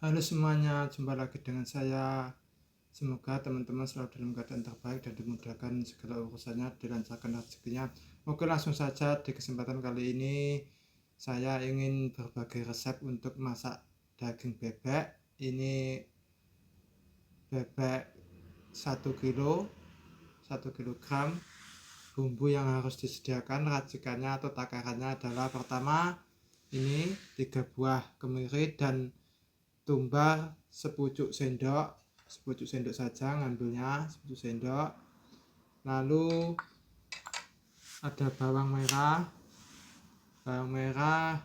Halo semuanya, jumpa lagi dengan saya. Semoga teman-teman selalu dalam keadaan terbaik dan dimudahkan segala urusannya, dilancarkan rezekinya. Oke, langsung saja di kesempatan kali ini saya ingin berbagi resep untuk masak daging bebek. Ini bebek 1 kilo, 1 kilogram. Bumbu yang harus disediakan racikannya atau takarannya adalah pertama ini 3 buah kemiri dan tumbar sepucuk sendok saja ngambilnya, sepucuk sendok. Lalu ada bawang merah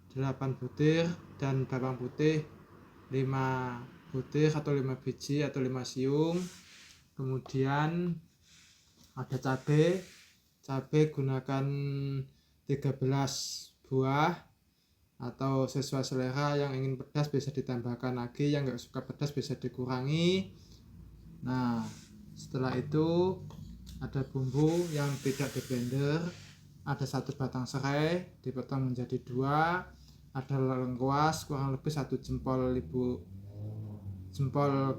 8 butir dan bawang putih 5 butir atau 5 biji atau 5 siung. Kemudian ada cabai gunakan 13 buah atau sesuai selera. Yang ingin pedas bisa ditambahkan lagi, yang nggak suka pedas bisa dikurangi. Nah, setelah itu ada bumbu yang tidak di blender. Ada 1 batang serai dipotong menjadi 2, ada lengkuas kurang lebih 1 jempol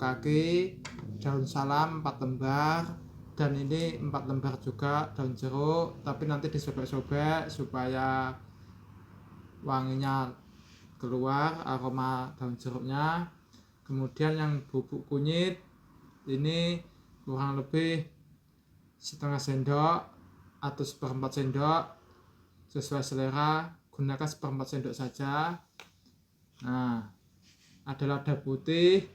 kaki, daun salam 4 lembar, dan ini 4 lembar juga daun jeruk, tapi nanti disobek-sobek supaya wanginya keluar, aroma daun jeruknya. Kemudian yang bubuk kunyit ini kurang lebih setengah sendok atau 1/4 sendok, sesuai selera, gunakan 1/4 sendok saja. Nah, ada lada putih,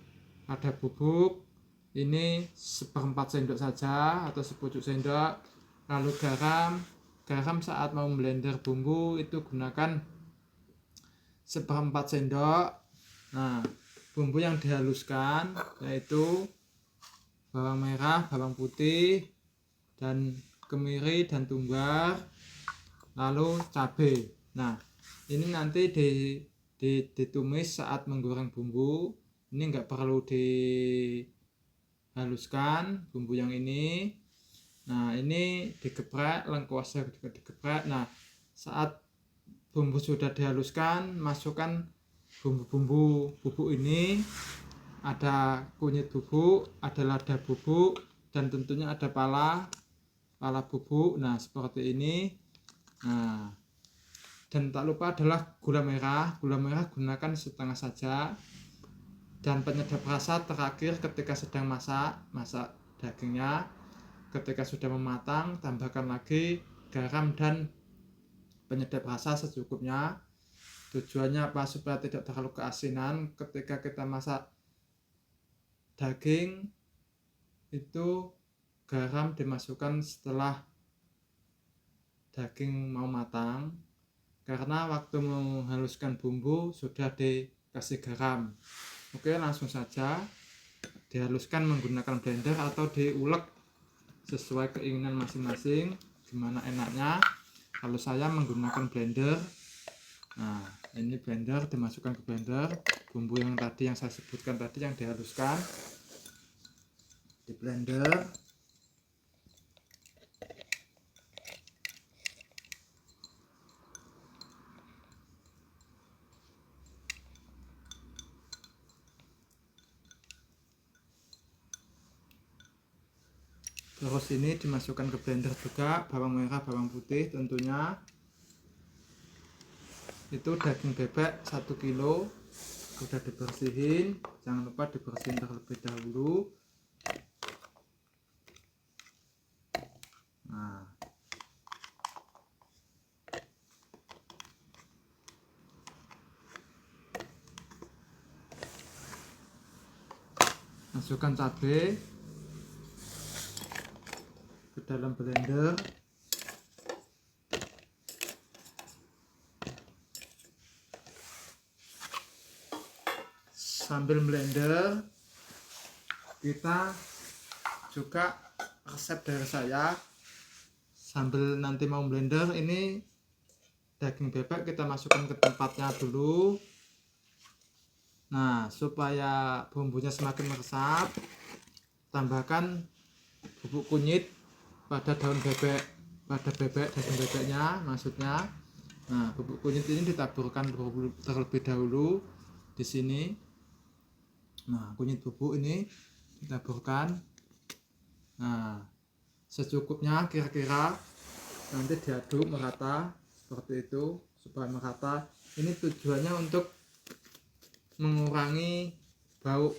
ada bubuk, ini 1/4 sendok saja atau sepucuk sendok. Lalu garam saat mau blender bumbu itu gunakan 1/4 sendok. Nah, bumbu yang dihaluskan yaitu bawang merah, bawang putih, dan kemiri dan tumbar, lalu cabai. Nah, ini nanti ditumis saat menggoreng bumbu. Ini enggak perlu dihaluskan bumbu yang ini. Nah, ini digeprek, lengkuasnya juga digeprek. Nah, saat bumbu sudah dihaluskan, masukkan bumbu-bumbu bubuk ini. Ada kunyit bubuk, ada lada bubuk, dan tentunya ada pala bubuk. Nah, seperti ini. Nah, dan tak lupa adalah gula merah gunakan setengah saja. Dan penyedap rasa terakhir ketika sedang masak dagingnya. Ketika sudah mematang, tambahkan lagi garam dan penyedap rasa secukupnya. Tujuannya apa? Supaya tidak terlalu keasinan. Ketika kita masak daging itu garam dimasukkan setelah daging mau matang, karena waktu menghaluskan bumbu sudah dikasih garam. Oke, langsung saja dihaluskan menggunakan blender atau diulek sesuai keinginan masing-masing, gimana enaknya. Kalau saya menggunakan blender. Nah, ini blender, dimasukkan ke blender bumbu yang tadi yang saya sebutkan tadi yang dihaluskan di blender. Terus ini dimasukkan ke blender juga bawang merah, bawang putih tentunya. Itu daging bebek 1 kilo sudah dibersihin, jangan lupa dibersihin terlebih dahulu. Nah, masukkan cabai ke dalam blender. Sambil blender, kita juga resep dari saya. Sambil nanti mau blender, ini daging bebek kita masukkan ke tempatnya dulu. Nah, supaya bumbunya semakin meresap, tambahkan bubuk kunyit pada daun bebek, pada daging bebeknya maksudnya. Nah, bubuk kunyit ini ditaburkan terlebih dahulu di sini. Nah, kunyit bubuk ini ditaburkan. Nah, secukupnya kira-kira, nanti diaduk merata seperti itu supaya merata. Ini tujuannya untuk mengurangi bau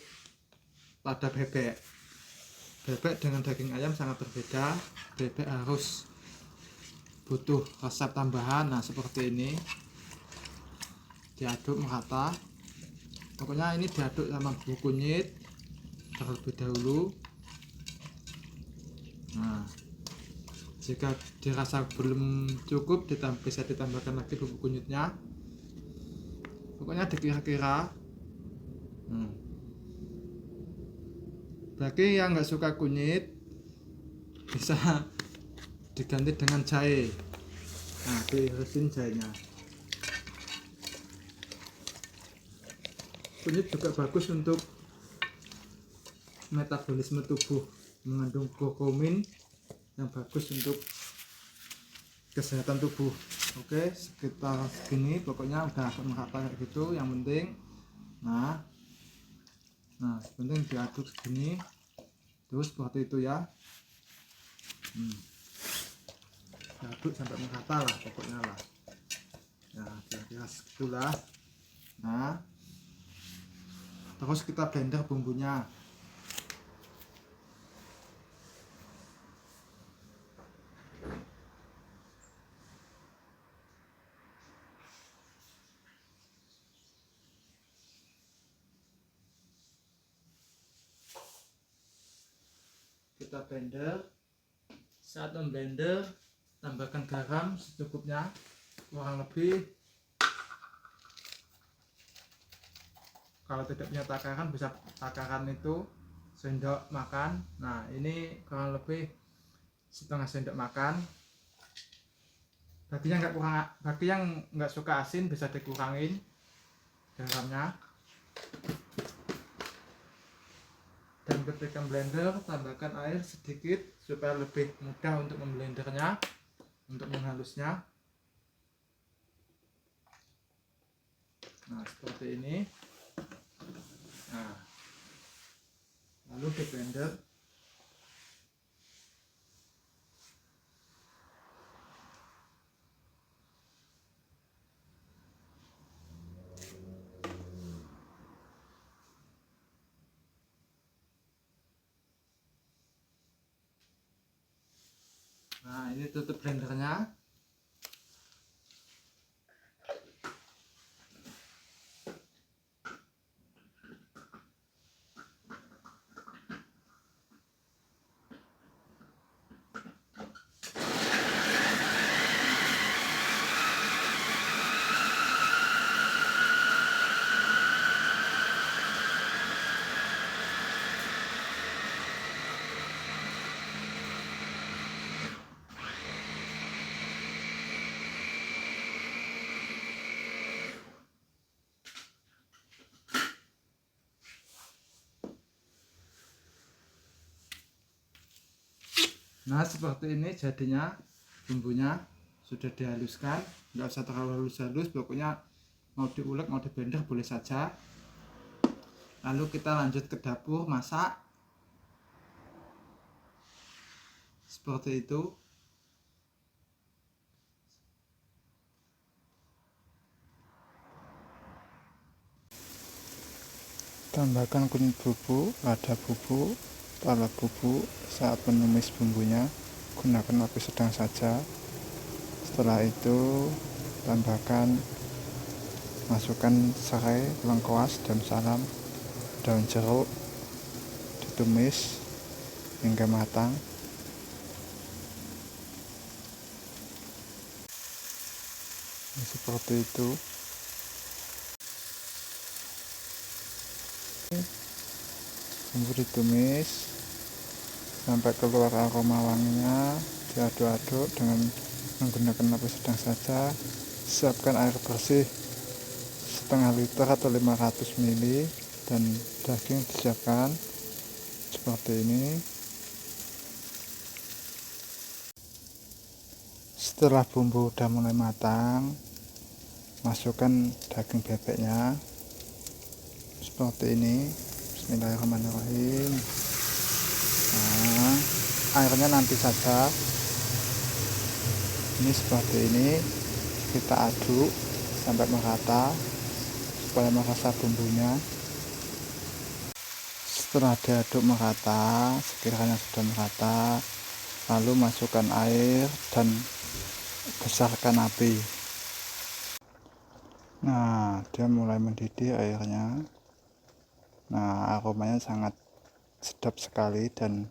pada bebek. Bebek dengan daging ayam sangat berbeda. Bebek harus butuh resep tambahan. Nah, seperti ini diaduk merata. Pokoknya ini diaduk sama bubuk kunyit terlebih dahulu. Nah, jika dirasa belum cukup bisa ditambahkan lagi bubuk kunyitnya. Pokoknya dikira-kira. Bagi yang nggak suka kunyit bisa diganti dengan jahe. Nah, diirisin jahenya. Kunyit juga bagus untuk metabolisme tubuh, mengandung kurkumin yang bagus untuk kesehatan tubuh. Oke, sekitar segini, pokoknya udah merata kayak gitu. Yang penting penting diaduk segini terus seperti itu ya. Diaduk sampai merata lah pokoknya lah ya, kira-kira segitulah. Nah, terus kita blender bumbunya. Kita blender. Saat memblender, tambahkan garam secukupnya, kurang lebih, kalau tidak punya takaran bisa takaran itu sendok makan. Nah, ini kurang lebih setengah sendok makan. Bagi yang nggak suka asin bisa dikurangin garamnya. Dan ketika blender, tambahkan air sedikit supaya lebih mudah untuk memblendernya, untuk menghalusnya. Nah, seperti ini. Nah, lalu di blender. Nah, ini tutup blendernya. Nah, seperti ini jadinya bumbunya, sudah dihaluskan, nggak usah terlalu halus-halus, pokoknya mau diulek mau di blender boleh saja. Lalu kita lanjut ke dapur masak seperti itu. Tambahkan kunyit bubuk, lada bubuk, talas bubuk. Saat menumis bumbunya gunakan api sedang saja. Setelah itu masukkan serai, lengkuas, daun salam, daun jeruk, ditumis hingga matang. Seperti itu. Bumbu ditumis sampai keluar aroma wanginya, diaduk-aduk dengan menggunakan api sedang saja. Siapkan air bersih setengah liter atau 500 ml dan daging disiapkan seperti ini. Setelah bumbu udah mulai matang, masukkan daging bebeknya seperti ini. Bismillahirrahmanirrahim. Nah, airnya nanti saja. Ini seperti ini, kita aduk sampai merata supaya merasa bumbunya. Setelah diaduk merata, sekiranya sudah merata, lalu masukkan air dan besarkan api. Nah, dia mulai mendidih airnya. Nah, aromanya sangat sedap sekali dan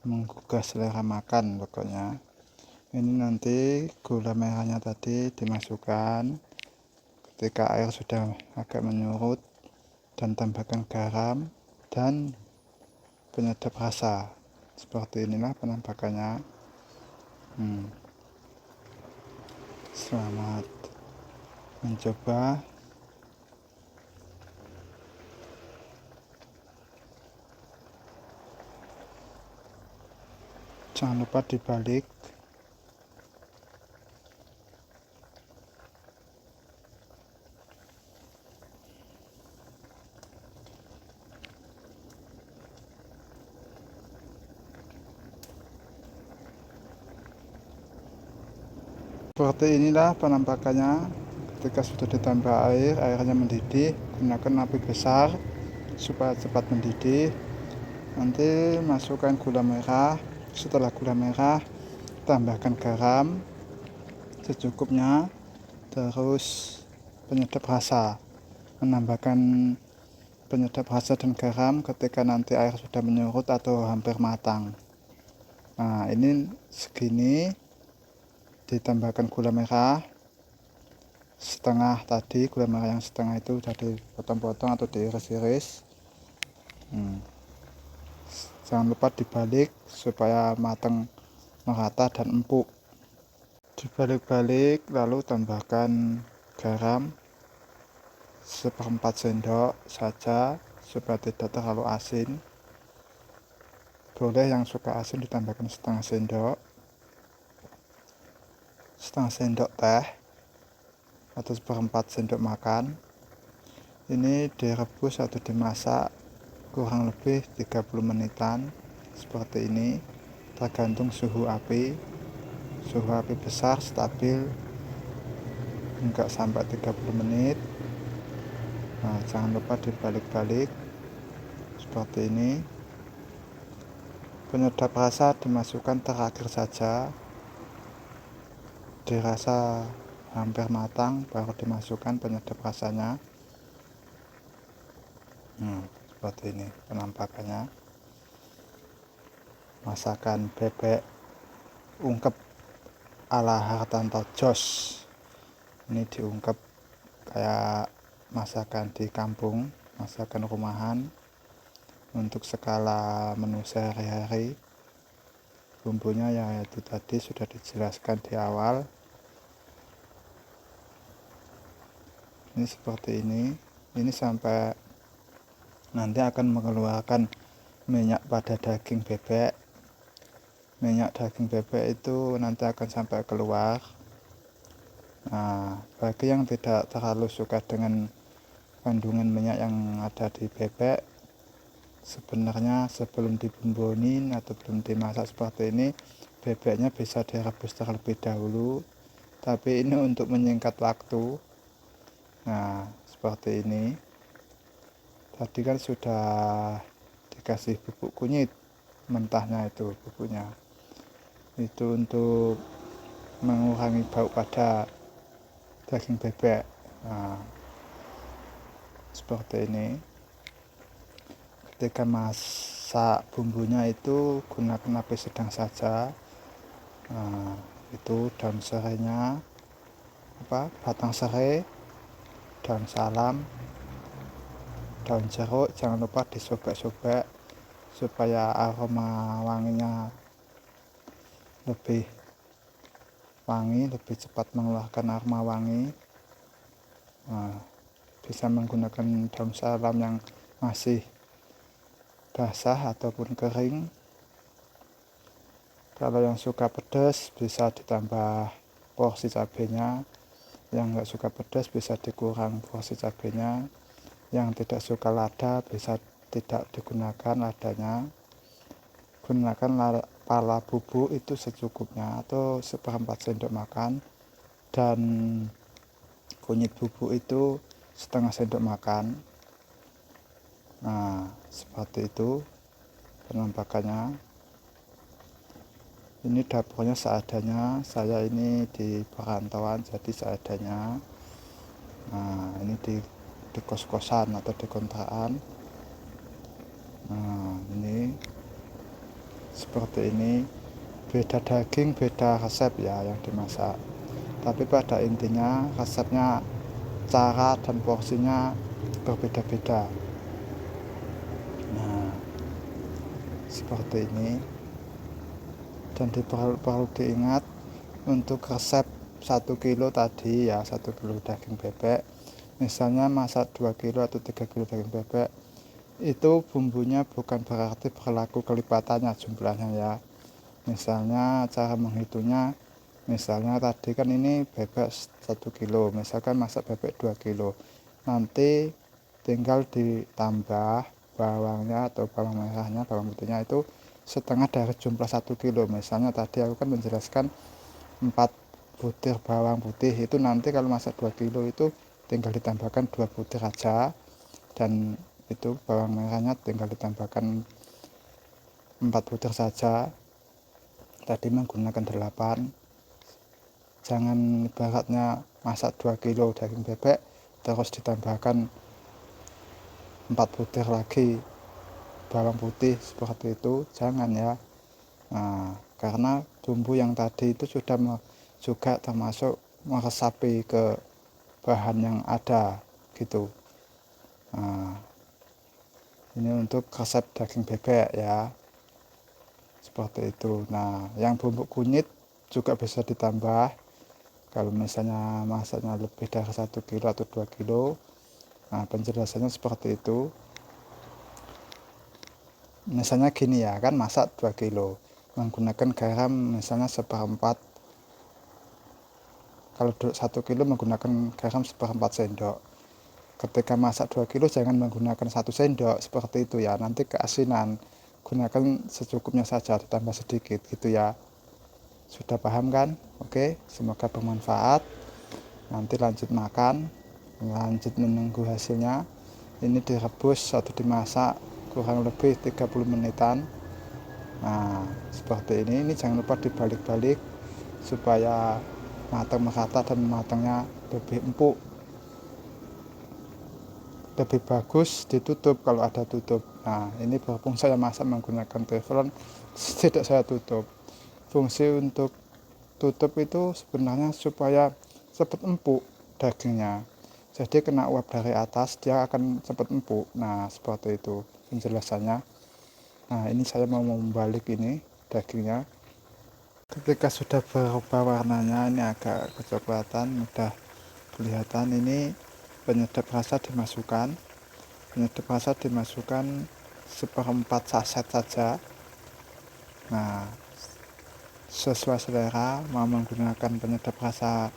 menggugah selera makan pokoknya. Ini nanti gula merahnya tadi dimasukkan. Ketika air sudah agak menyurut, dan tambahkan garam dan penyedap rasa. Seperti inilah penampakannya. Selamat mencoba. Jangan lupa dibalik. Seperti inilah penampakannya. Ketika sudah ditambah air, airnya mendidih, gunakan api besar supaya cepat mendidih. Nanti masukkan gula merah. Setelah gula merah, tambahkan garam secukupnya, terus penyedap rasa. Menambahkan penyedap rasa dan garam ketika nanti air sudah menyurut atau hampir matang. Nah, ini segini, ditambahkan gula merah setengah tadi. Gula merah yang setengah itu sudah dipotong-potong atau diiris-iris. Jangan lupa dibalik supaya matang merata dan empuk. Dibalik-balik, lalu tambahkan garam 1/4 sendok saja supaya tidak terlalu asin. Boleh yang suka asin ditambahkan setengah sendok teh atau 1/4 sendok makan. Ini direbus atau dimasak kurang lebih 30 menitan seperti ini, tergantung suhu api. Suhu api besar stabil enggak sampai 30 menit. Nah, jangan lupa dibalik-balik seperti ini. Penyedap rasa dimasukkan terakhir saja. Dirasa hampir matang baru dimasukkan penyedap rasanya. Seperti ini penampakannya. Masakan bebek ungkep ala Hartanto Jos. Ini diungkep kayak masakan di kampung, masakan rumahan untuk skala menu sehari-hari. Bumbunya ya itu tadi sudah dijelaskan di awal. Ini seperti ini sampai nanti akan mengeluarkan minyak pada daging bebek. Minyak daging bebek itu nanti akan sampai keluar. Nah, bagi yang tidak terlalu suka dengan kandungan minyak yang ada di bebek, sebenarnya sebelum dibumbuin atau belum dimasak seperti ini, bebeknya bisa direbus terlebih dahulu. Tapi ini untuk menyingkat waktu. Nah, seperti ini. Tadi kan sudah dikasih bubuk kunyit mentahnya, itu bubuknya. Itu untuk mengurangi bau pada daging bebek. Nah, seperti ini. Ketika masak bumbunya itu gunakan api sedang saja. Nah, itu daun serainya, batang serai, daun salam, daun jeruk jangan lupa disobek-sobek supaya aroma wanginya lebih wangi, lebih cepat mengeluarkan aroma wangi. Nah, bisa menggunakan daun salam yang masih basah ataupun kering. Kalau yang suka pedas bisa ditambah porsi cabenya, yang enggak suka pedas bisa dikurang porsi cabenya, yang tidak suka lada bisa tidak digunakan adanya, gunakan pala bubuk itu secukupnya atau 1/4 sendok makan, dan kunyit bubuk itu 1/2 sendok makan. Nah, seperti itu penampakannya. Ini dapurnya seadanya, saya ini di perantauan jadi seadanya. Nah, ini di kos-kosan atau di kontrakan. Nah, ini seperti ini. Beda daging, beda resep ya yang dimasak, tapi pada intinya resepnya, cara dan porsinya berbeda-beda. Nah, seperti ini. Dan perlu diingat, untuk resep 1 kilo tadi ya, 1 kilo daging bebek, misalnya masak 2 kilo atau 3 kilo daging bebek, itu bumbunya bukan berarti berlaku kelipatannya jumlahnya ya. Misalnya cara menghitungnya, misalnya tadi kan ini bebek 1 kilo, misalkan masak bebek 2 kilo, nanti tinggal ditambah bawangnya atau bawang merahnya, bawang putihnya itu setengah dari jumlah 1 kilo. Misalnya tadi aku kan menjelaskan 4 butir bawang putih, itu nanti kalau masak 2 kilo itu tinggal ditambahkan 2 butir aja, dan itu bawang merahnya tinggal ditambahkan 4 butir saja. Tadi menggunakan 8. Jangan ibaratnya masak 2 kilo daging bebek terus ditambahkan 4 butir lagi bawang putih, seperti itu jangan ya. Nah, karena bumbu yang tadi itu sudah juga termasuk meresapi ke bahan yang ada gitu. Nah, ini untuk resep daging bebek ya, seperti itu. Nah, yang bumbu kunyit juga bisa ditambah kalau misalnya masaknya lebih dari 1 kilo atau 2 kilo. Nah, penjelasannya seperti itu. Misalnya gini ya, kan masak 2 kilo menggunakan garam misalnya 1/4, kalau 1 kilo menggunakan garam 1/4 sendok. Ketika masak 2 kilo jangan menggunakan 1 sendok, seperti itu ya, nanti keasinan. Gunakan secukupnya saja, ditambah sedikit gitu ya. Sudah paham kan? Oke, semoga bermanfaat. Nanti lanjut makan, lanjut menunggu hasilnya. Ini direbus atau dimasak kurang lebih 30 menitan. Nah, seperti ini jangan lupa dibalik-balik supaya matang merata dan matangnya lebih empuk. Lebih bagus ditutup kalau ada tutup. Nah, ini berhubung saya masak menggunakan teflon, tidak saya tutup. Fungsi untuk tutup itu sebenarnya supaya cepat empuk dagingnya, jadi kena uap dari atas dia akan cepat empuk. Nah, seperti itu penjelasannya. Nah, ini saya mau membalik ini dagingnya. Ketika sudah berubah warnanya, ini agak kecoklatan, udah kelihatan. Ini penyedap rasa dimasukkan. Penyedap rasa dimasukkan 1/4 saset saja. Nah, sesuai selera, mau menggunakan penyedap rasa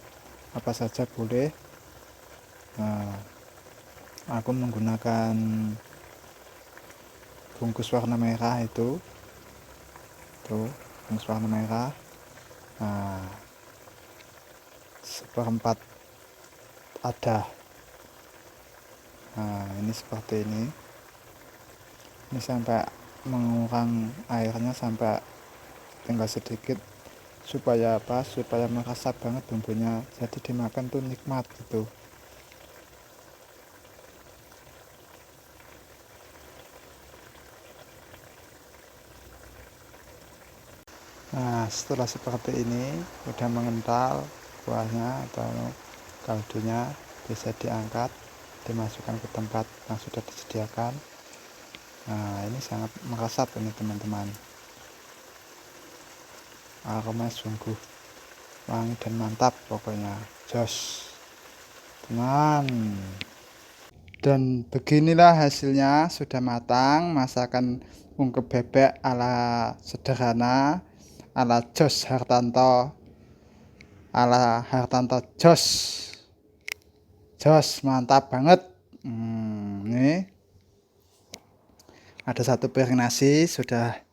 apa saja boleh. Nah, aku menggunakan bungkus warna merah itu tuh, bungkus warna merah. Nah, 1/4 ada. Nah, ini seperti ini sampai mengurang airnya sampai tinggal sedikit, supaya apa, supaya meresap banget bumbunya, jadi dimakan tuh nikmat gitu. Nah, setelah seperti ini udah mengental kuahnya atau kaldunya, bisa diangkat, dimasukkan ke tempat yang sudah disediakan. Nah, ini sangat meresap ini teman-teman, aroma sungguh wangi dan mantap, pokoknya jos teman. Dan beginilah hasilnya, sudah matang masakan ungkep bebek ala sederhana, ala Jos Hartanto, ala Hartanto jos mantap banget. Nih Ada 1 piring nasi sudah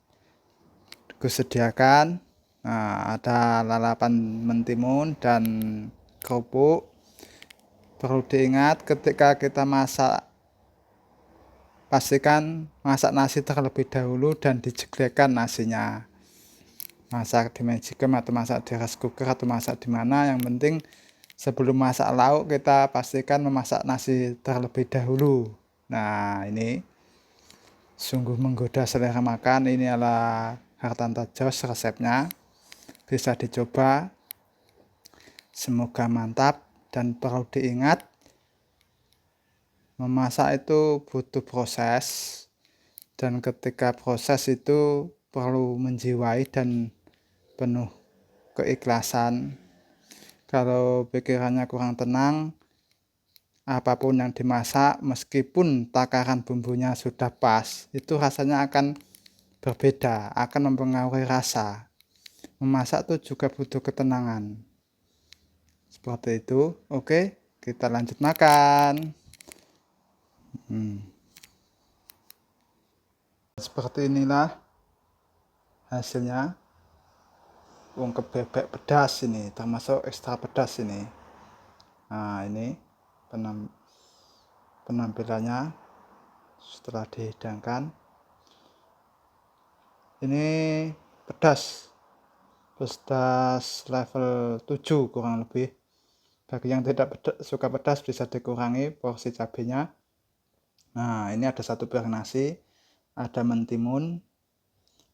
kusediakan. Nah, ada lalapan mentimun dan kerupuk. Perlu diingat ketika kita masak, pastikan masak nasi terlebih dahulu dan dijeglekan nasinya. Masak di magicom atau masak di rice cooker atau masak di mana, yang penting sebelum masak lauk kita pastikan memasak nasi terlebih dahulu. Nah, ini sungguh menggoda selera makan. Ini adalah Hartanto Jos resepnya, bisa dicoba, semoga mantap. Dan perlu diingat, memasak itu butuh proses, dan ketika proses itu perlu menjiwai dan penuh keikhlasan. Kalau pikirannya kurang tenang, apapun yang dimasak meskipun takaran bumbunya sudah pas, itu rasanya akan berbeda, akan mempengaruhi rasa. Memasak itu juga butuh ketenangan. Seperti itu. Oke, kita lanjut makan. Seperti inilah hasilnya. Ungkep bebek pedas ini, termasuk ekstra pedas ini. Nah, ini penampilannya setelah dihidangkan. Ini pedas level 7 kurang lebih. Bagi yang tidak suka pedas bisa dikurangi porsi cabenya. Nah, ini ada 1 piring nasi, ada mentimun,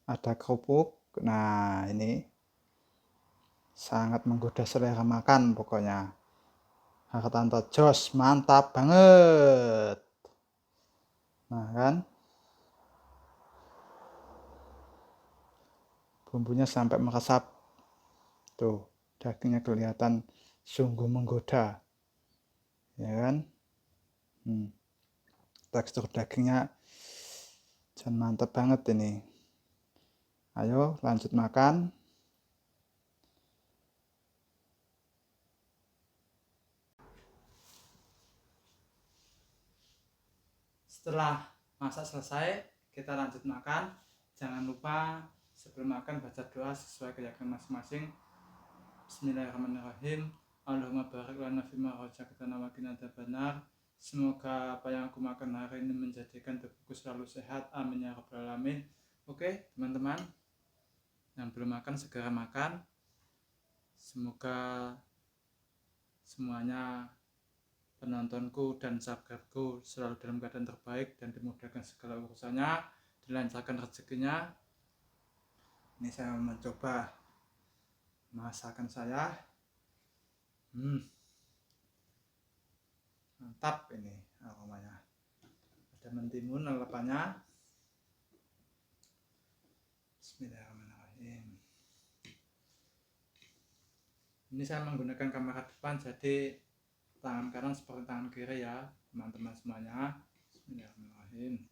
ada kerupuk. Nah, ini sangat menggoda selera makan pokoknya. Hartanto Jos mantap banget. Nah, kan bumbunya sampai meresap tuh, dagingnya kelihatan sungguh menggoda, ya kan. Tekstur dagingnya dan mantap banget ini. Ayo lanjut makan. Setelah masak selesai, kita lanjut makan. Jangan lupa sebelum makan baca doa sesuai keyakinan masing-masing. Bismillahirrahmanirrahim. Allahumma barik lana fima razaqtana wa qina adzabannar. Semoga apa yang aku makan hari ini menjadikan tubuhku selalu sehat. Amin ya rabbal alamin. Oke, teman-teman yang belum makan segera makan. Semoga semuanya, penontonku dan subscriberku, selalu dalam keadaan terbaik dan dimudahkan segala urusannya, dilancarkan rezekinya. Ini saya mencoba masakan saya. Mantap ini aromanya. Ada mentimun lalapannya. Bismillahirrahmanirrahim. Ini saya menggunakan kamera depan, jadi tangan kanan seperti tangan kiri ya teman-teman semuanya. Bismillahirrahmanirrahim.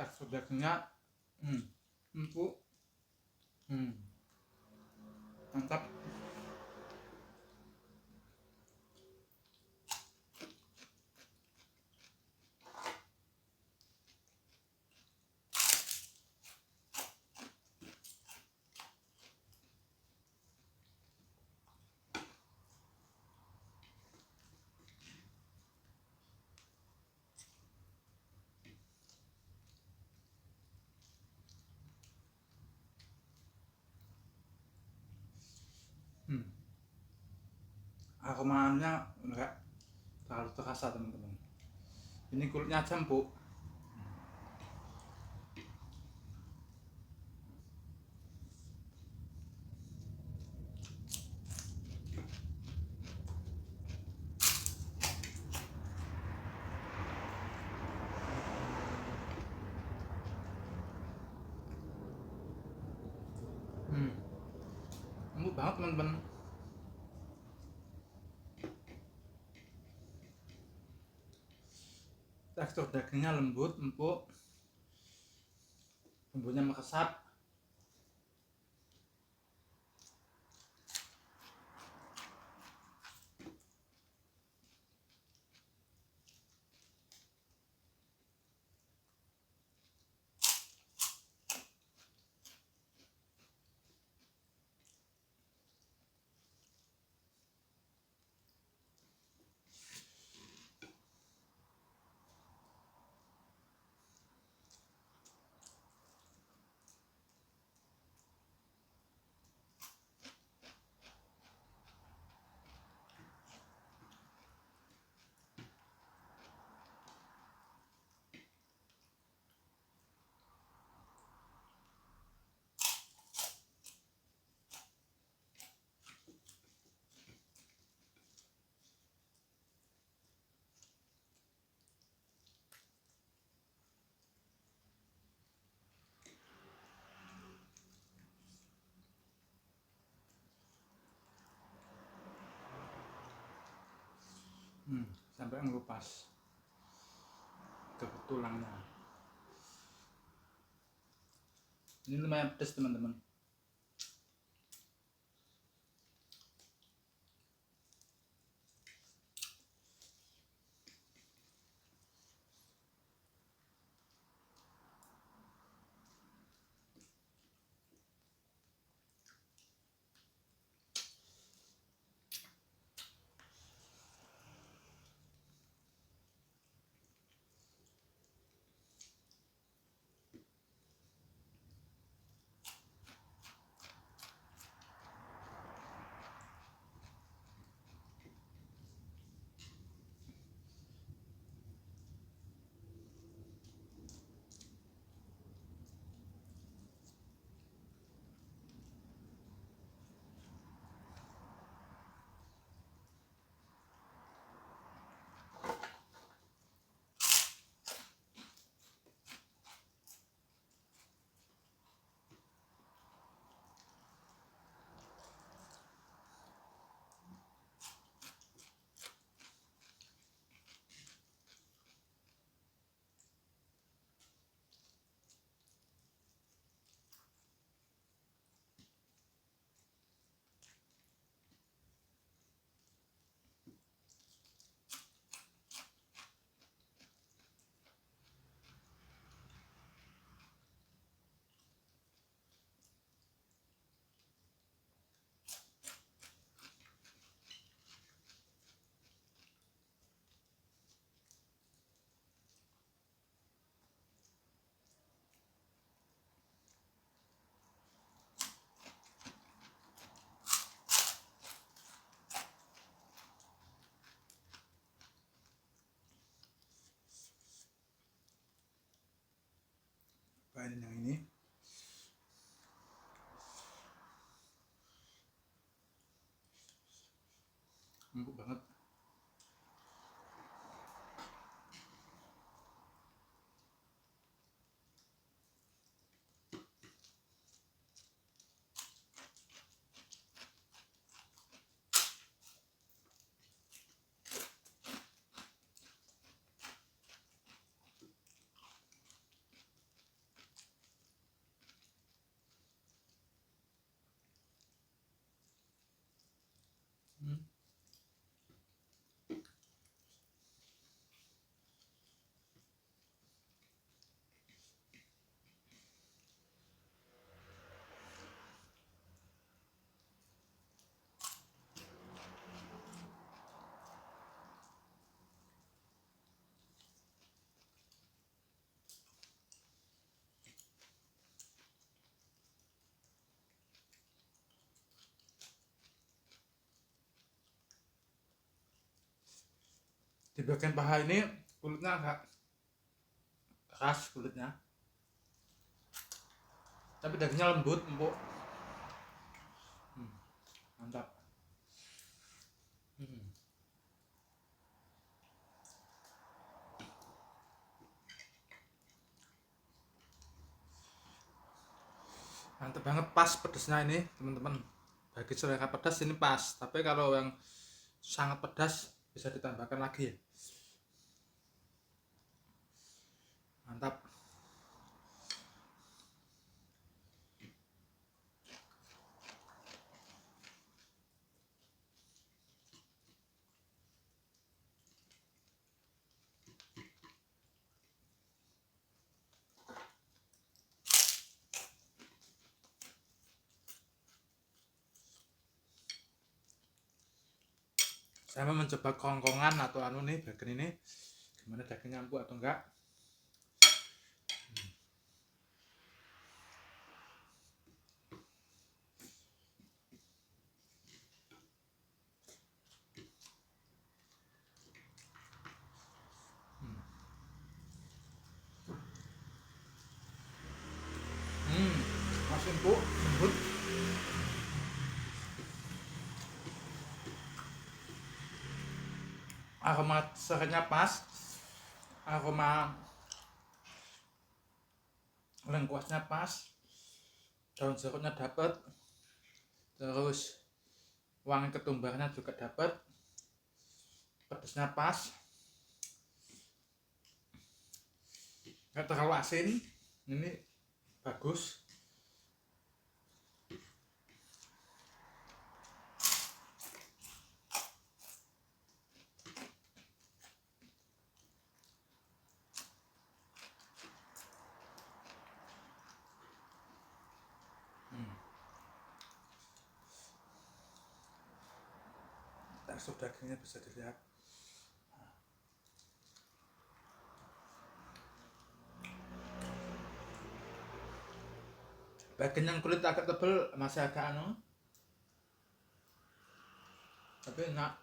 Tekstur dagingnya empuk, mantap. Aromanya enggak terlalu terasa teman-teman. Ini kulitnya aja empuk. Empuk banget teman-teman. Tekstur dagingnya lembut, empuk, bumbunya meresap. Sampai ngelupas ke tulangnya. Ini lumayan pedas teman-teman. Cobain yang ini. Empuk banget. Di bagian paha ini kulitnya agak keras kulitnya, tapi dagingnya lembut, empuk. Mantap. Mantap banget, pas pedasnya ini teman-teman. Bagi selera pedas ini pas, tapi kalau yang sangat pedas bisa ditambahkan lagi ya. Mantap. Saya mau mencoba kongkongan atau anu nih bagian ini, gimana dagingnya empuk atau enggak. Masih empuk, lembut. Aroma serenya pas, aroma lengkuasnya pas, daun jeruknya dapat, terus wangi ketumbarnya juga dapat. pedasnya pas, nggak terlalu asin. Ini bagus. Tekstur dagingnya bisa dilihat. Bagian yang kulit agak tebal masih agak tapi enak.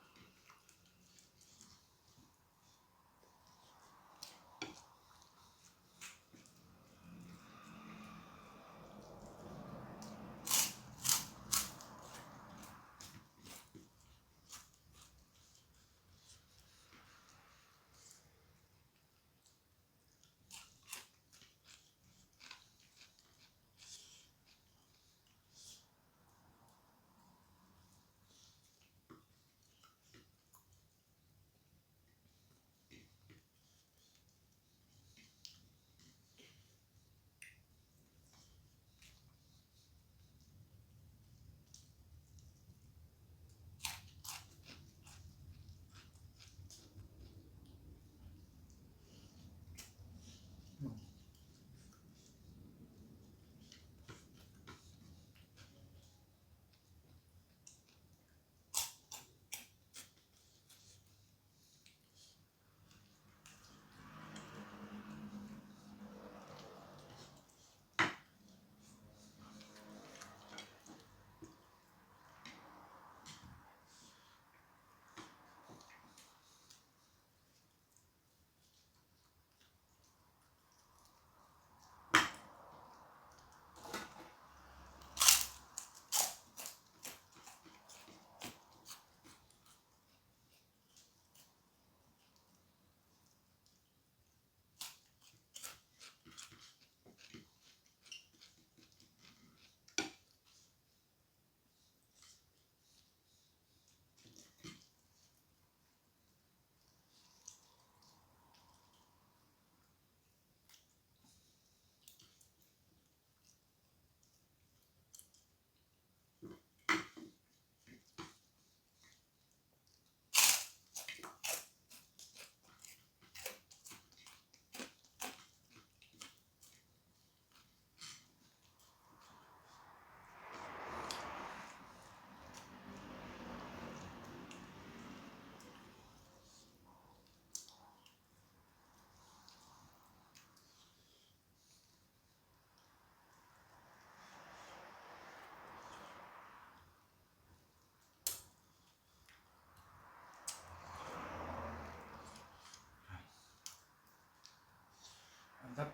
Mantap.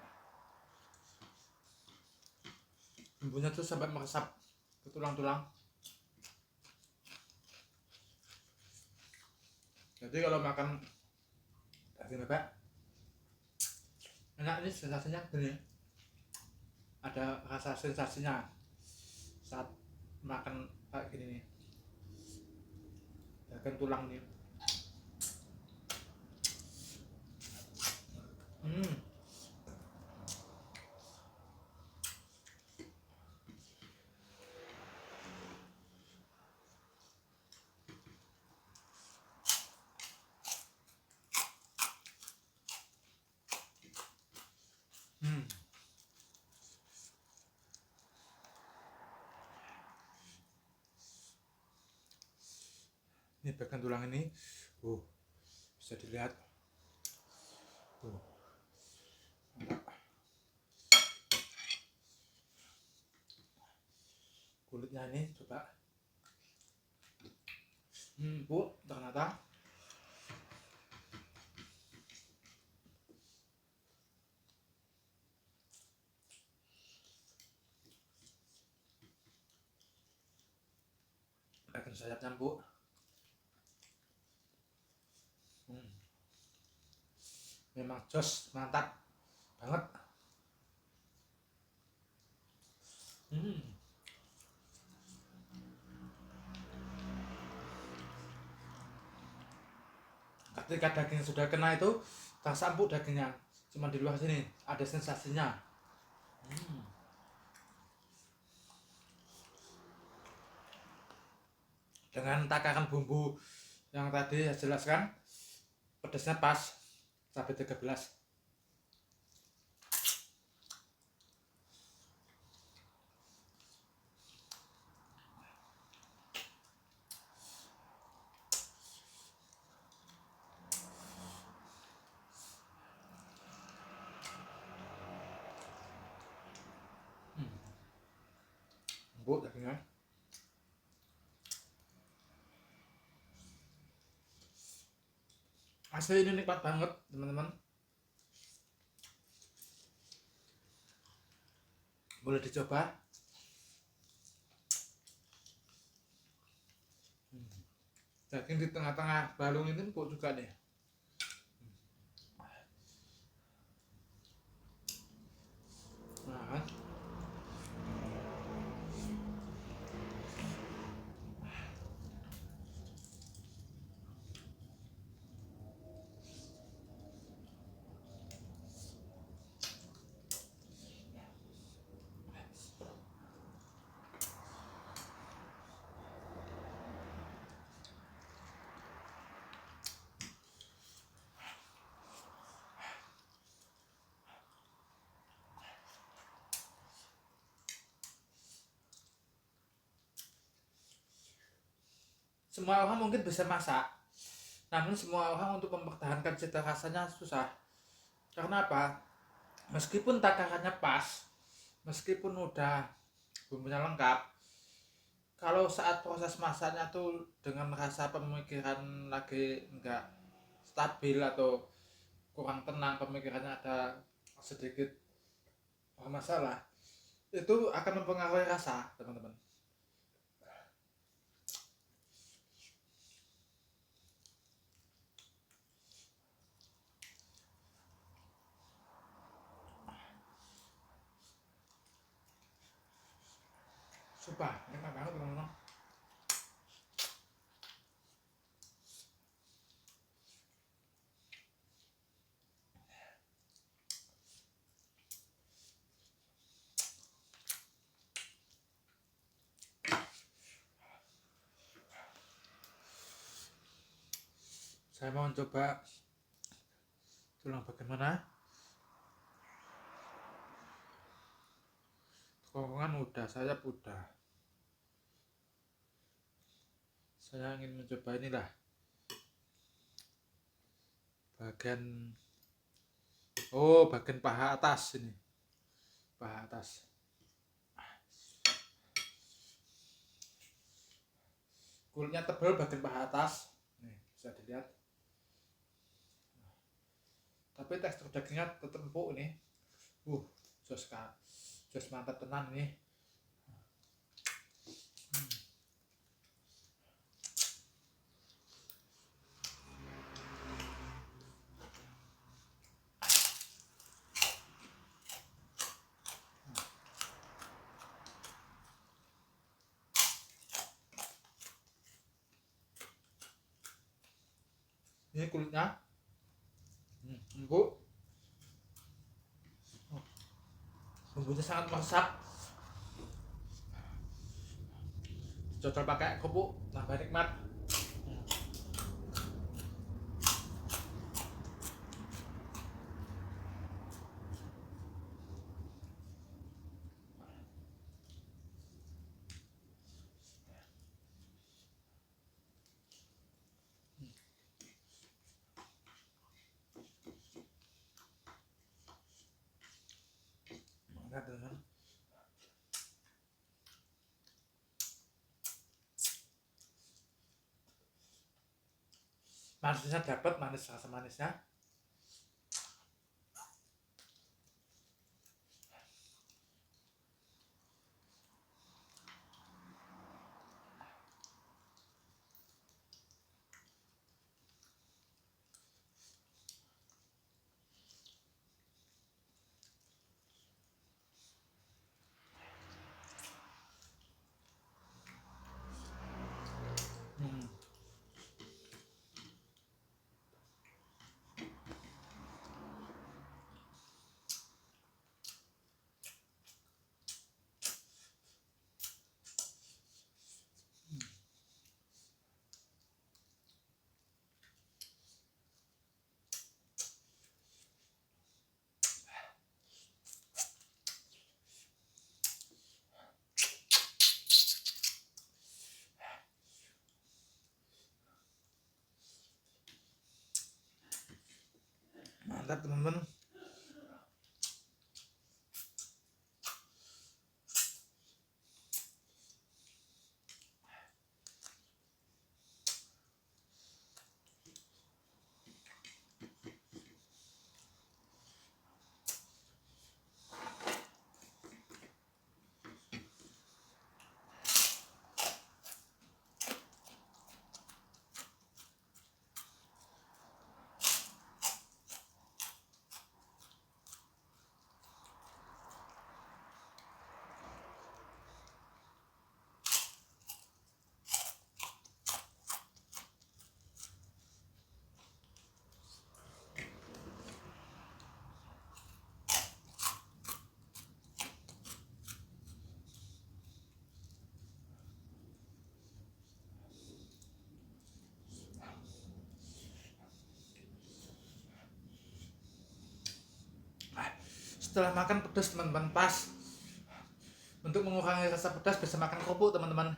Bumbunya tuh sampai meresap ke tulang-tulang. Jadi kalau makan daging bebek enak, ini sensasinya gini, ada rasa sensasinya saat makan kayak gini nih, daging tulang nih. Hmm. Hmm. Ini bagian tulang ini, bisa dilihat. Mantap. Kulitnya ini coba. Bu, ternyata bagian sayapnya bu. Memang jos, mantap banget. ketika daging sudah kena itu terasa empuk dagingnya, cuma di luar sini ada sensasinya. Dengan takaran bumbu yang tadi saya jelaskan, pedasnya pas cabai 13. Empuk dagingnya. Asli ini nikmat banget teman-teman. Boleh dicoba. Daging di tengah-tengah balung ini empuk juga nih. Nah, semua orang mungkin bisa masak, namun semua orang untuk mempertahankan cita rasanya susah. Karena apa? Meskipun takarannya pas, meskipun udah bumbunya lengkap, kalau saat proses masaknya tuh dengan rasa pemikiran lagi enggak stabil atau kurang tenang, pemikirannya ada sedikit masalah, itu akan mempengaruhi rasa teman-teman. Sumpah, enak banget teman-teman. Saya mau coba tulang bagaimana. Kerongkongan udah, sayap udah. Saya ingin mencoba inilah bagian bagian paha atas ini, paha atas. Kulitnya tebal bagian paha atas, nih bisa dilihat. Tapi tekstur dagingnya tetap empuk ini. Jos mantap tenan ini. Ini kulitnya empuk, bumbunya sangat meresap, cocok pakai kerupuk tambah nikmat. Mantap teman. Manisnya dapat, manis rasa manisnya. Mantap teman-teman. Setelah makan pedas teman-teman, pas untuk mengurangi rasa pedas bisa makan kerupuk teman-teman.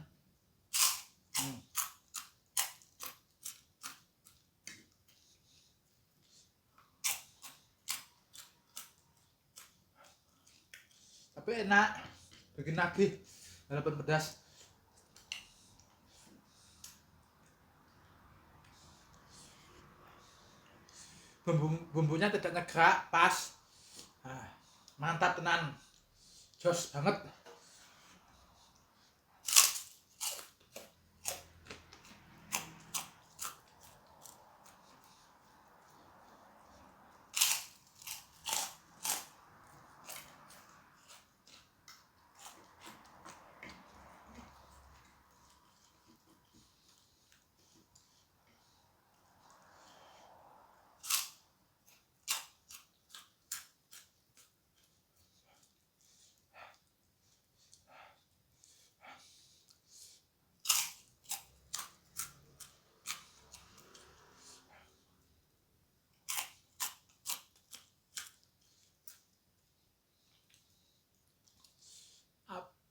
Tapi enak, bikin nagih walaupun pedas. Bumbunya tidak nyegrak, pas. Mantap tenan, jos banget.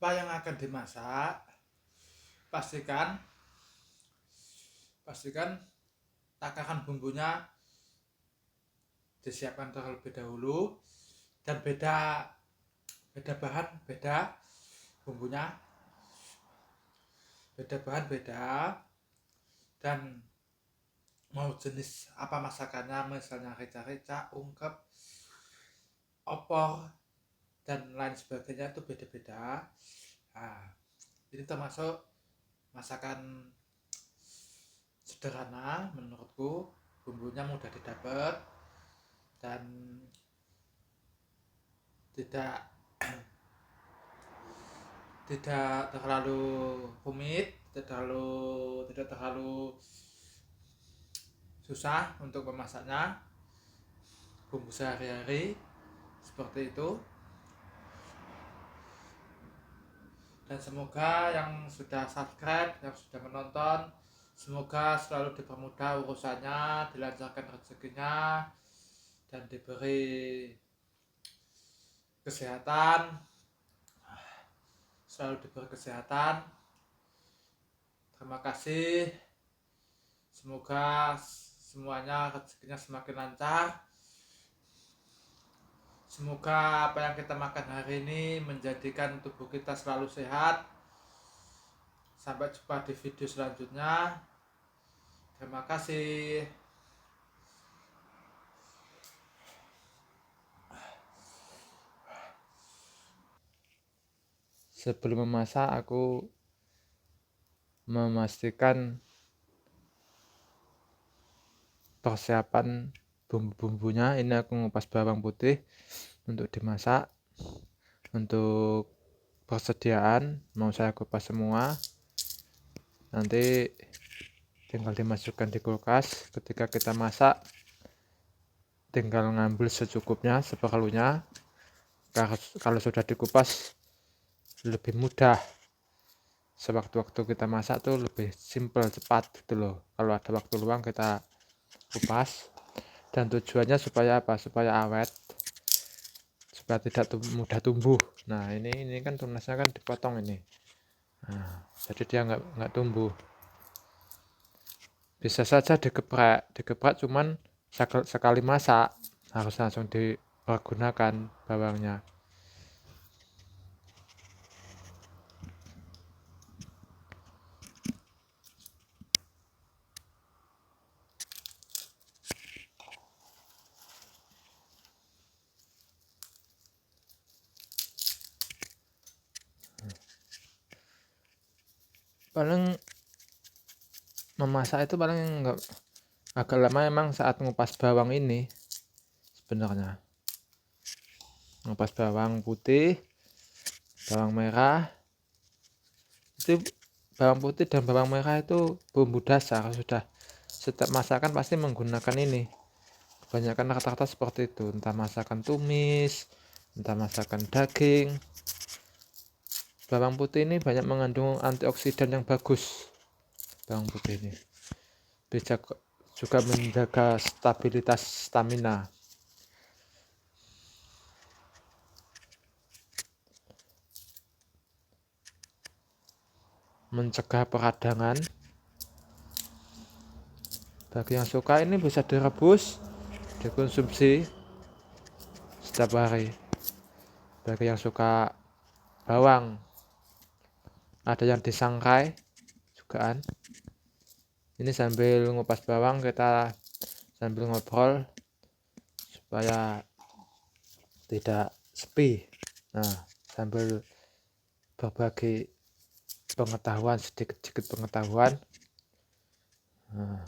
Apa yang akan dimasak, pastikan takaran bumbunya disiapkan terlebih dahulu, dan beda bahan, beda bumbunya, beda bahan, beda. Dan mau jenis apa masakannya, misalnya rica-rica, ungkep, opor, dan lain sebagainya, itu beda-beda. Ini termasuk masakan sederhana menurutku, bumbunya mudah didapat dan tidak terlalu rumit, tidak terlalu susah untuk memasaknya. Bumbu sehari-hari seperti itu. Dan semoga yang sudah subscribe, yang sudah menonton, semoga selalu dipermudah urusannya, dilancarkan rezekinya, dan diberi kesehatan, selalu diberi kesehatan. Terima kasih. Semoga semuanya rezekinya semakin lancar. Semoga apa yang kita makan hari ini menjadikan tubuh kita selalu sehat. Sampai jumpa di video selanjutnya. Terima kasih. Sebelum memasak, aku memastikan persiapan bumbu-bumbunya. Ini aku ngupas bawang putih untuk dimasak. Untuk persediaan mau saya kupas semua, nanti tinggal dimasukkan di kulkas. Ketika kita masak tinggal ngambil secukupnya, seperlunya. Kalau sudah dikupas lebih mudah, sewaktu-waktu kita masak tuh lebih simple, cepat gitu loh. Kalau ada waktu luang kita kupas, dan tujuannya supaya apa? Supaya awet, supaya tidak mudah tumbuh. Nah ini kan tunasnya kan dipotong ini, jadi dia nggak tumbuh. Bisa saja digeprek cuman sekali masak. harus langsung dipergunakan bawangnya. Paling memasak itu paling agak lama emang saat ngupas bawang ini sebenarnya. Ngupas bawang putih, bawang merah. Itu bawang putih dan bawang merah itu bumbu dasar, sudah setiap masakan pasti menggunakan ini. Kebanyakan rata-rata seperti itu, entah masakan tumis, entah masakan daging. Bawang putih ini banyak mengandung antioksidan yang bagus. Bawang putih ini bisa juga menjaga stabilitas stamina. Mencegah peradangan. Bagi yang suka ini bisa direbus, dikonsumsi setiap hari. Bagi yang suka bawang, ada yang disangrai jugaan. Ini sambil ngupas bawang kita sambil ngobrol supaya tidak sepi. Nah, sambil berbagi pengetahuan, sedikit-sedikit pengetahuan. Nah,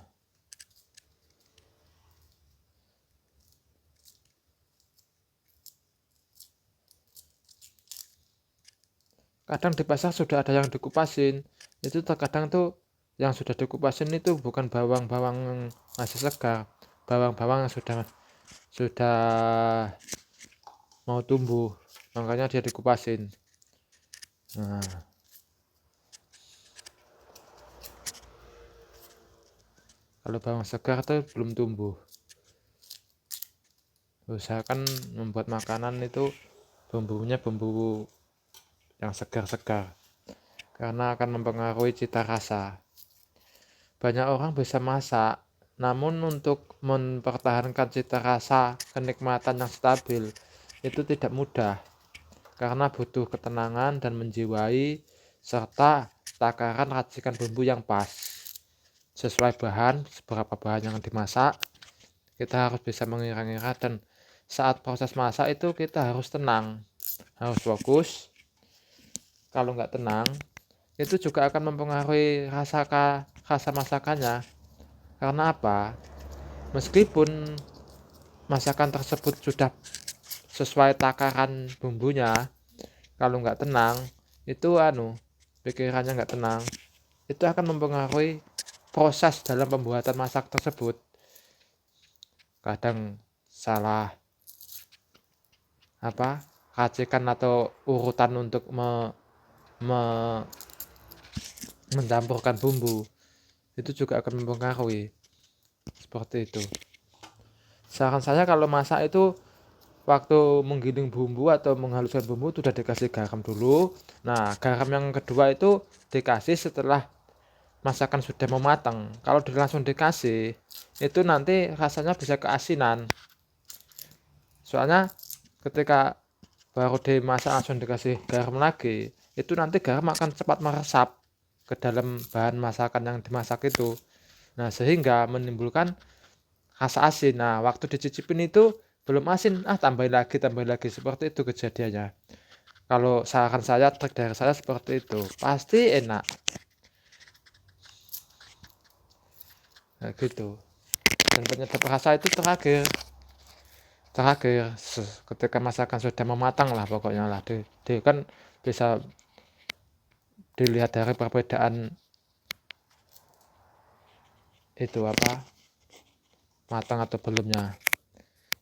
kadang di pasar sudah ada yang dikupasin. Itu terkadang tuh yang sudah dikupasin itu bukan bawang-bawang yang masih segar, bawang-bawang yang sudah mau tumbuh, makanya dia dikupasin. Nah, kalau bawang segar itu belum tumbuh. Usahakan membuat makanan itu bumbunya bumbu yang segar-segar, karena akan mempengaruhi cita rasa. Banyak orang bisa masak, namun untuk mempertahankan cita rasa kenikmatan yang stabil itu tidak mudah, karena butuh ketenangan dan menjiwai serta takaran racikan bumbu yang pas sesuai bahan, seberapa bahan yang dimasak. Kita harus bisa mengira-ngira, dan saat proses masak itu kita harus tenang, harus fokus. Kalau nggak tenang, itu juga akan mempengaruhi rasa masakannya. Karena apa? Meskipun masakan tersebut sudah sesuai takaran bumbunya, kalau nggak tenang, itu pikirannya nggak tenang, itu akan mempengaruhi proses dalam pembuatan masak tersebut. Kadang salah racikan atau urutan untuk mencampurkan bumbu, itu juga akan mempengaruhi. Seperti itu. Saran saya kalau masak itu waktu menggiling bumbu atau menghaluskan bumbu sudah dikasih garam dulu. Nah, garam yang kedua itu dikasih setelah masakan sudah mau matang. Kalau langsung dikasih, itu nanti rasanya bisa keasinan. Soalnya ketika baru dimasak langsung dikasih garam lagi, itu nanti garam akan cepat meresap ke dalam bahan masakan yang dimasak itu. Nah, sehingga menimbulkan rasa asin. Nah, waktu dicicipin itu belum asin, tambahin lagi, seperti itu kejadiannya. Kalau saran saya, trik dari saya seperti itu, pasti enak. Nah, gitu. Dan penyedap rasa itu terakhir ketika masakan sudah mematang lah, pokoknya lah, dia kan bisa dilihat dari perbedaan itu matang atau belumnya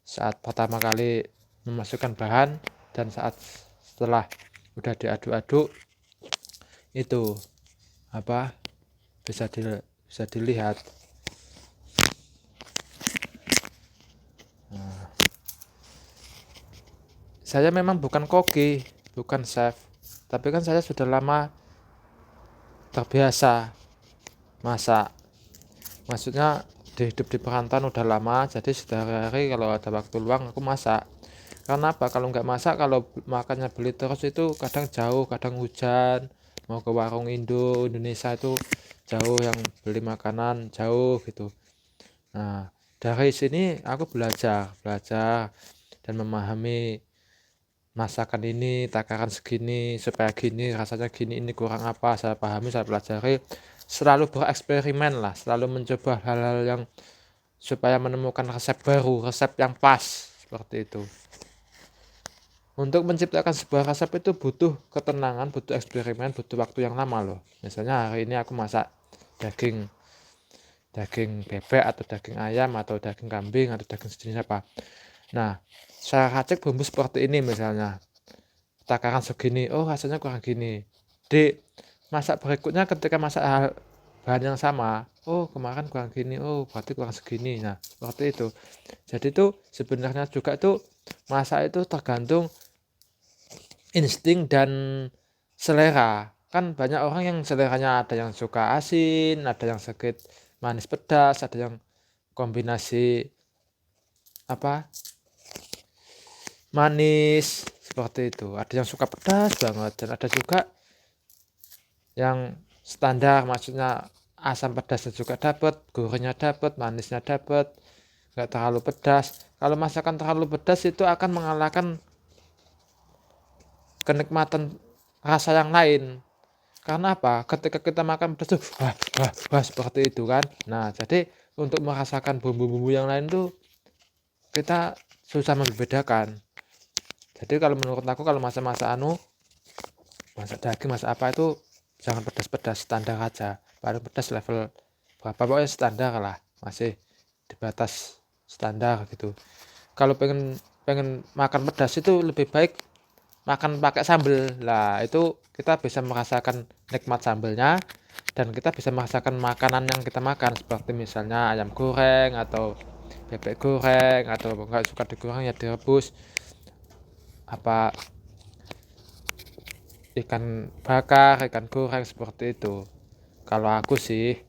saat pertama kali memasukkan bahan dan saat setelah udah diaduk-aduk itu bisa dilihat. Saya memang bukan koki, bukan chef, tapi kan saya sudah lama terbiasa masak. Maksudnya hidup di perantauan udah lama, jadi sehari-hari kalau ada waktu luang aku masak. Karena apa? Kalau nggak masak, kalau makannya beli terus itu kadang jauh, kadang hujan, mau ke warung Indonesia itu jauh, yang beli makanan jauh gitu. Nah, dari sini aku belajar dan memahami masakan ini, takaran segini, supaya gini, rasanya gini, ini kurang apa, saya pahami, saya pelajari, selalu bereksperimen lah, selalu mencoba hal-hal yang supaya menemukan resep baru, resep yang pas, seperti itu. Untuk menciptakan sebuah resep itu butuh ketenangan, butuh eksperimen, butuh waktu yang lama loh. Misalnya hari ini aku masak daging bebek atau daging ayam atau daging kambing atau daging sejenis apa. Nah, saya racik bumbu seperti ini misalnya. Takaran segini, oh rasanya kurang gini. Di masak berikutnya ketika masak bahan yang sama, oh kemarin kurang gini, oh berarti kurang segini. Nah, seperti itu. Jadi itu sebenarnya juga itu masak itu tergantung insting dan selera. Kan banyak orang yang seleranya ada yang suka asin, ada yang sedikit manis pedas, ada yang kombinasi apa manis seperti itu. Ada yang suka pedas banget dan ada juga yang standar, maksudnya asam pedasnya juga dapat, gurihnya dapat, manisnya dapat, nggak terlalu pedas. Kalau masakan terlalu pedas itu akan mengalahkan kenikmatan rasa yang lain. Karena apa? Ketika kita makan pedas tuh wah seperti itu kan. Nah, jadi untuk merasakan bumbu-bumbu yang lain tuh kita susah membedakan. Jadi kalau menurut aku kalau masak masak daging, masak apa itu jangan pedas-pedas, standar aja. Paling pedas level berapa, pokoknya standar lah, masih di batas standar gitu. Kalau pengen pengen makan pedas itu lebih baik makan pakai sambal lah, itu kita bisa merasakan nikmat sambelnya dan kita bisa merasakan makanan yang kita makan, seperti misalnya ayam goreng atau bebek goreng, atau enggak suka digoreng ya direbus, apa ikan bakar, ikan goreng, seperti itu. Kalau aku sih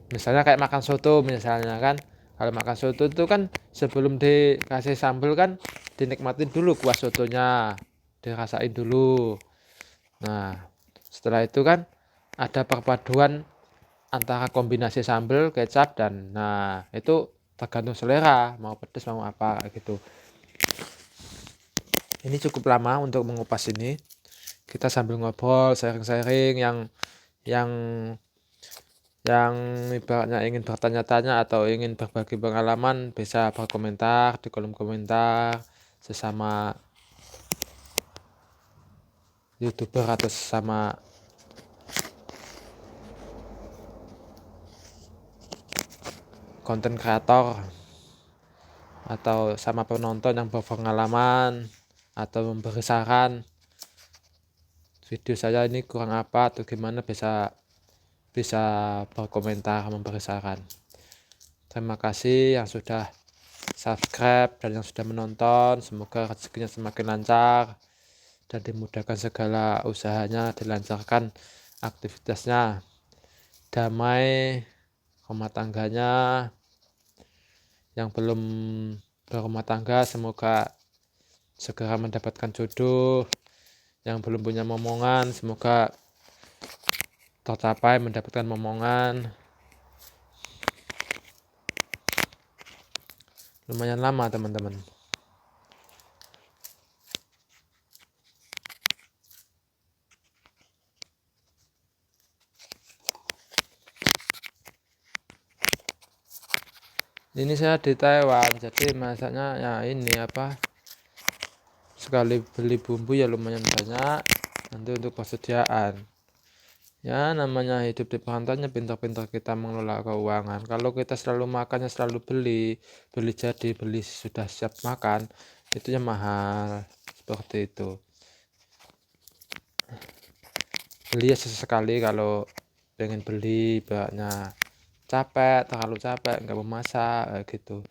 misalnya kayak makan soto misalnya kan, kalau makan soto itu kan sebelum dikasih sambal kan dinikmatin dulu kuah sotonya, dirasain dulu. Nah, setelah itu kan ada perpaduan antara kombinasi sambal, kecap, dan nah itu tergantung selera, mau pedas mau apa gitu. Ini cukup lama untuk mengupas ini. Kita sambil ngobrol, sharing-sharing yang yang ibaratnya ingin bertanya-tanya atau ingin berbagi pengalaman bisa berkomentar di kolom komentar sesama YouTuber atau sesama konten kreator atau sama penonton yang berpengalaman atau memberi saran video saya ini kurang apa atau gimana, bisa berkomentar, memberi saran. Terima kasih yang sudah subscribe dan yang sudah menonton. Semoga rezekinya semakin lancar dan dimudahkan segala usahanya, dilancarkan aktivitasnya, damai rumah tangganya. Yang belum berumah tangga semoga segera mendapatkan jodoh. Yang belum punya momongan semoga tercapai mendapatkan momongan. Lumayan lama teman-teman. Ini saya di Taiwan, jadi masaknya ya ini apa, sekali beli bumbu ya lumayan banyak, nanti untuk persediaan. Ya namanya hidup di perantauan, pintar-pintar kita mengelola keuangan. Kalau kita selalu makannya selalu beli jadi, beli sudah siap makan, itu ya mahal, seperti itu. Beli ya sesekali kalau pengen beli, banyak terlalu capek nggak mau masak gitu.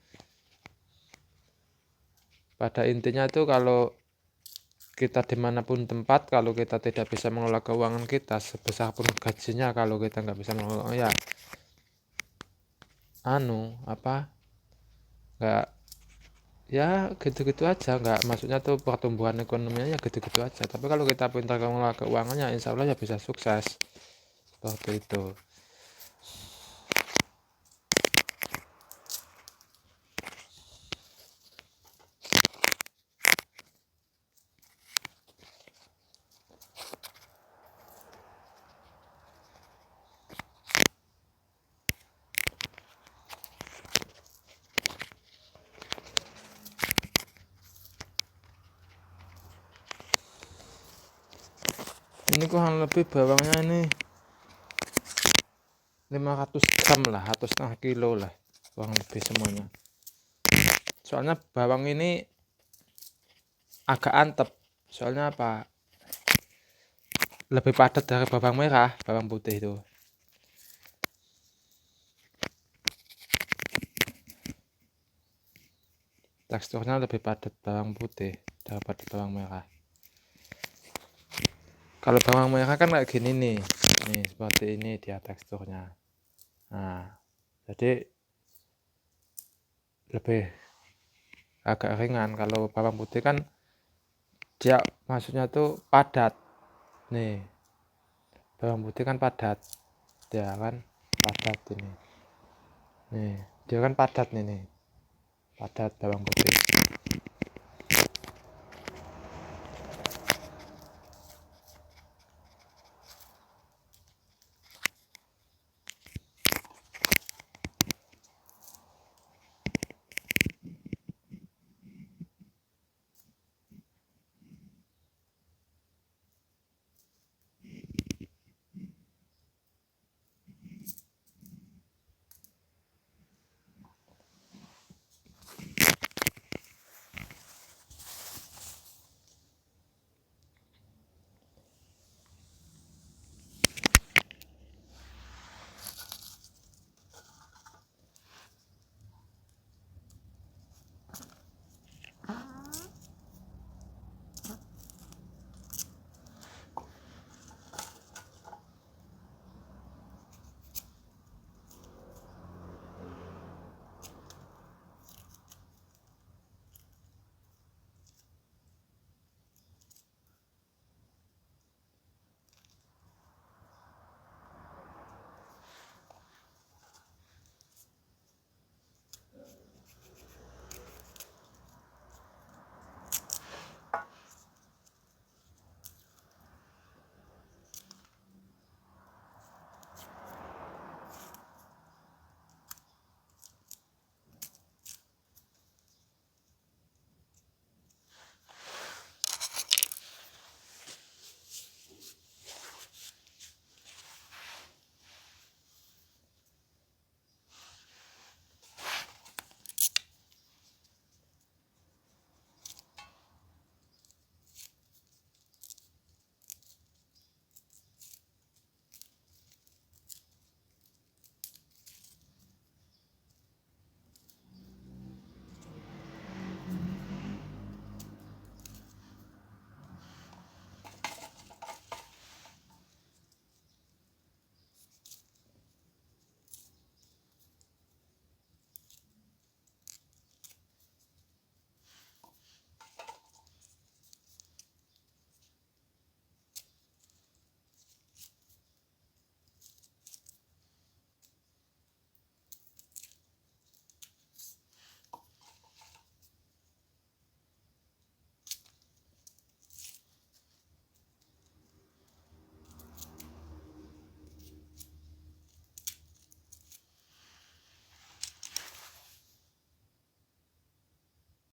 Pada intinya itu kalau kita dimanapun tempat, kalau kita tidak bisa mengelola keuangan kita sebesar pun gajinya, kalau kita nggak bisa mengelola, ya nggak, ya gitu-gitu aja, nggak, maksudnya tuh pertumbuhan ekonominya ya gitu-gitu aja. Tapi kalau kita pintar mengelola keuangannya, insya Allah ya bisa sukses seperti itu. Ini kurang lebih bawangnya ini 500 gram lah atau setengah kilo lah kurang lebih semuanya. Soalnya bawang ini agak antep, soalnya apa, lebih padat dari bawang merah, bawang putih itu. Teksturnya lebih padat bawang putih daripada bawang merah. Kalau bawang merah kan kayak gini nih seperti ini dia teksturnya. Nah, jadi lebih agak ringan. Kalau bawang putih kan dia maksudnya tuh padat. Nih, bawang putih kan padat, dia kan padat ini. Nih, dia kan padat nih, padat bawang putih.